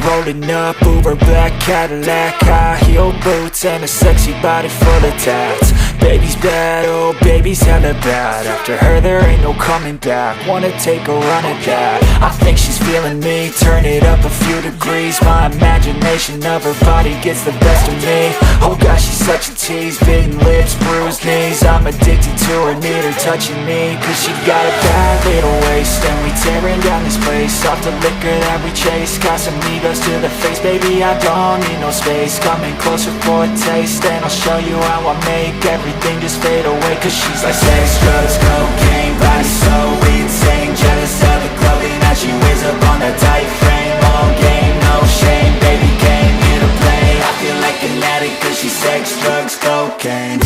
rolling up, Uber black Cadillac, high heel boots and a sexy body full of tats. Baby's bad, oh baby's hella bad. After her there ain't no coming back. Wanna take a run at that. I think she's feeling me, turn it up a few degrees. My imagination of her body gets the best of me. Oh gosh, she's such a tease, bitten lips, bruised knees. I'm addicted to her, need her touching me. Cause she got a bad little waist, and we tearing down this place. Off the liquor that we chase, got some egos to the face. Baby, I don't need no space, coming closer for a taste. And I'll show you how I make everything just fade away. Cause she's like sex, drugs, cocaine, body so insane. Jealous of the clothing that she wears up on that tight frame. All game, no shame, baby came here to play. I feel like an addict cause she's sex, drugs, cocaine.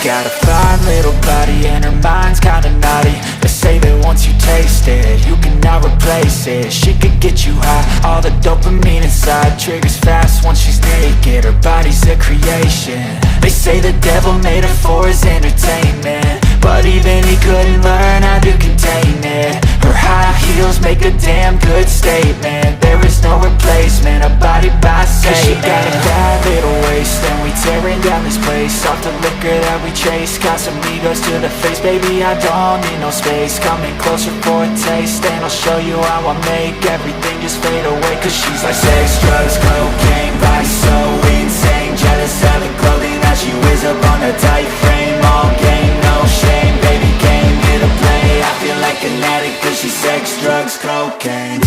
Got a fine little body and her mind's kinda naughty. They say that once you taste it, you cannot replace it. She could get you high, all the dopamine inside triggers fast once she's naked. Her body's a creation. They say the devil made her for his entertainment, but even he couldn't learn how to contain it. Her high heels make a damn good statement. There is no replacement, a body by Satan. Cause she got a bad little waist, and we tearing down this place. Off the liquor that we chase, got some egos to the face. Baby, I don't need no space, coming closer for a taste. And I'll show you how I make everything just fade away. Cause she's like sex, drugs, cocaine, body so insane. Jealous of the clothing that she wears up on a tight frame. All game, no shame, baby came here to play. I feel like an addict cause she's sex, drugs, cocaine.